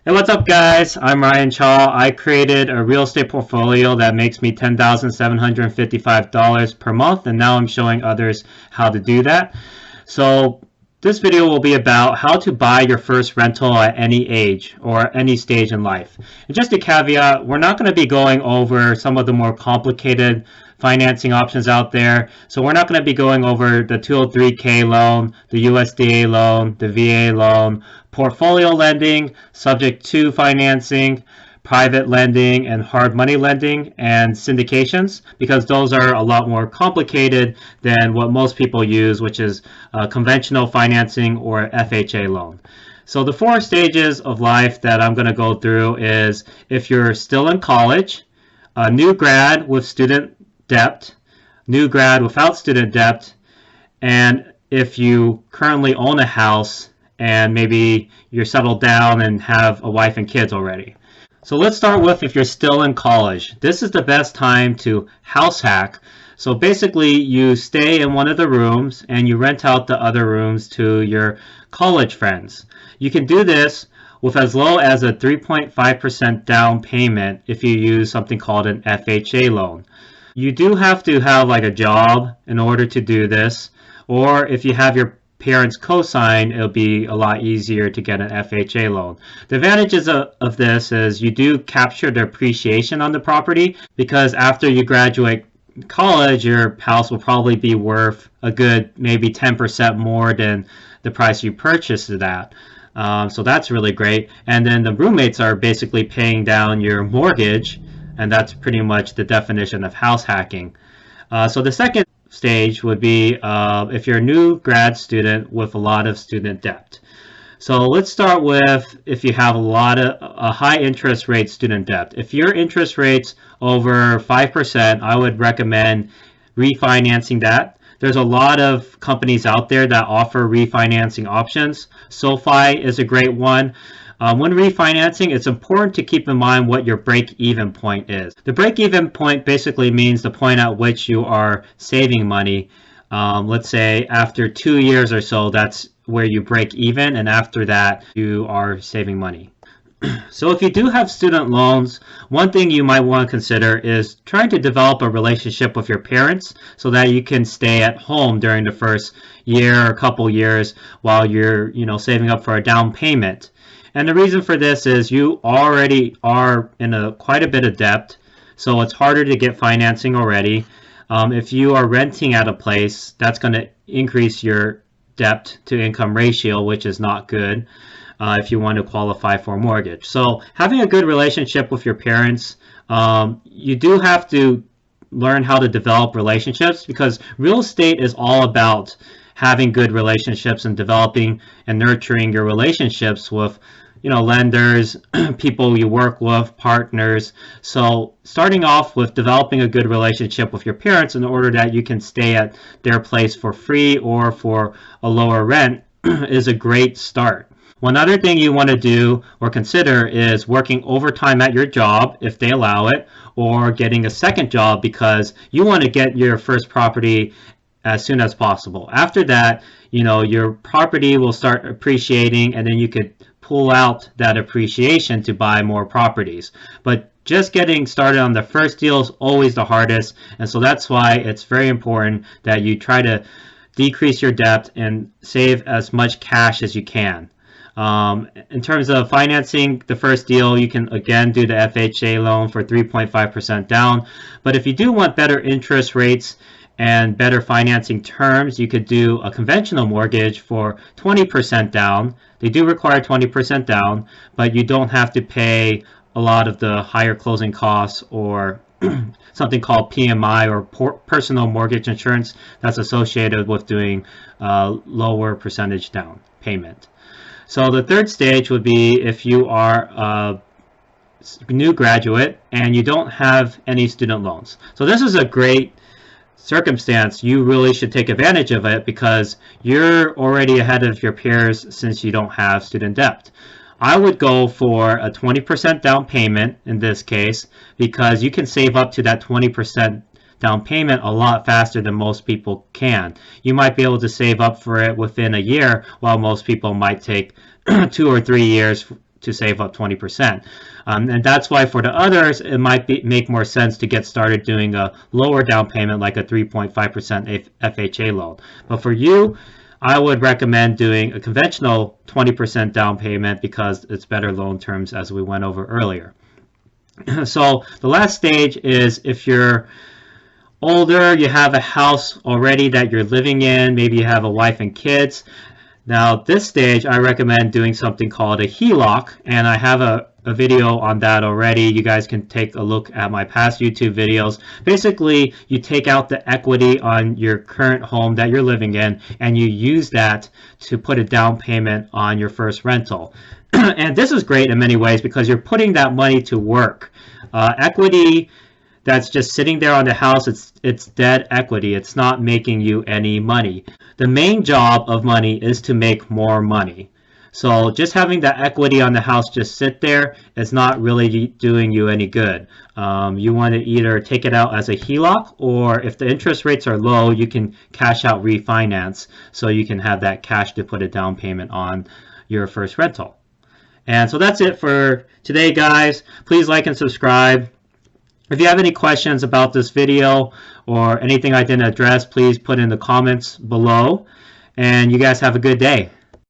Hey, what's up, guys? I'm Ryan Chaw. I created a real estate portfolio that makes me $10,755 per month, and now I'm showing others how to do that. So, this video will be about how to buy your first rental at any age or any stage in life. And just a caveat, we're not going to be going over some of the more complicated financing options out there. So we're not going to be going over the 203k loan, the USDA loan, the VA loan, portfolio lending, subject to financing, private lending, and hard money lending, and syndications, because those are a lot more complicated than what most people use, which is conventional financing or FHA loan. So the four stages of life that I'm going to go through is if you're still in college, a new grad with student debt, new grad without student debt, and if you currently own a house and maybe you're settled down and have a wife and kids already. So let's start with if you're still in college. This is the best time to house hack. So basically you stay in one of the rooms and you rent out the other rooms to your college friends. You can do this with as low as a 3.5% down payment if you use something called an FHA loan. You do have to have like a job in order to do this, or if you have your parents co-sign, it'll be a lot easier to get an FHA loan. The advantages of this is you do capture the appreciation on the property, because after you graduate college, your house will probably be worth a good maybe 10% more than the price you purchased it at. So that's really great. And then the roommates are basically paying down your mortgage, and that's pretty much the definition of house hacking. So the second stage would be if you're a new grad student with a lot of student debt. So let's start with if you have a high interest rate student debt. If your interest rate's over 5%, I would recommend refinancing that. There's a lot of companies out there that offer refinancing options. SoFi is a great one. When refinancing, it's important to keep in mind what your break-even point is. The break-even point basically means the point at which you are saving money. Let's say after 2 years or so, that's where you break even, and after that, you are saving money. So if you do have student loans, one thing you might want to consider is trying to develop a relationship with your parents so that you can stay at home during the first year or couple years while you're, saving up for a down payment. And the reason for this is you already are in quite a bit of debt, so it's harder to get financing already. If you are renting at a place, that's going to increase your debt to income ratio, which is not good if you want to qualify for a mortgage. So having a good relationship with your parents, you do have to learn how to develop relationships, because real estate is all about having good relationships and developing and nurturing your relationships with lenders, people you work with, partners. So starting off with developing a good relationship with your parents in order that you can stay at their place for free or for a lower rent is a great start. One other thing you want to do or consider is working overtime at your job if they allow it, or getting a second job because you want to get your first property as soon as possible. After that, your property will start appreciating, and then you could pull out that appreciation to buy more properties. But just getting started on the first deal is always the hardest, and so that's why it's very important that you try to decrease your debt and save as much cash as you can. In terms of financing the first deal, you can again do the FHA loan for 3.5% down. But if you do want better interest rates and better financing terms, you could do a conventional mortgage for 20% down. They do require 20% down, but you don't have to pay a lot of the higher closing costs or something called PMI, or personal mortgage insurance, that's associated with doing lower percentage down payment. So the third stage would be if you are a new graduate and you don't have any student loans. So this is a great circumstance. You really should take advantage of it because you're already ahead of your peers since you don't have student debt. I would go for a 20% down payment in this case, because you can save up to that 20% down payment a lot faster than most people can. You might be able to save up for it within a year, while most people might take 2 or 3 years to save up 20%. And that's why for the others, it might make more sense to get started doing a lower down payment like a 3.5% FHA loan. But for you, I would recommend doing a conventional 20% down payment because it's better loan terms, as we went over earlier. So the last stage is if you're older, you have a house already that you're living in, maybe you have a wife and kids. Now this stage, I recommend doing something called a HELOC, and I have a video on that already. You guys can take a look at my past YouTube videos. Basically, you take out the equity on your current home that you're living in, and you use that to put a down payment on your first rental. And this is great in many ways because you're putting that money to work. Equity that's just sitting there on the house, it's dead equity. It's not making you any money. The main job of money is to make more money. So just having that equity on the house just sit there is not really doing you any good. You want to either take it out as a HELOC, or if the interest rates are low, you can cash out refinance so you can have that cash to put a down payment on your first rental. And so that's it for today, guys. Please like and subscribe. If you have any questions about this video or anything I didn't address, please put in the comments below. And you guys have a good day.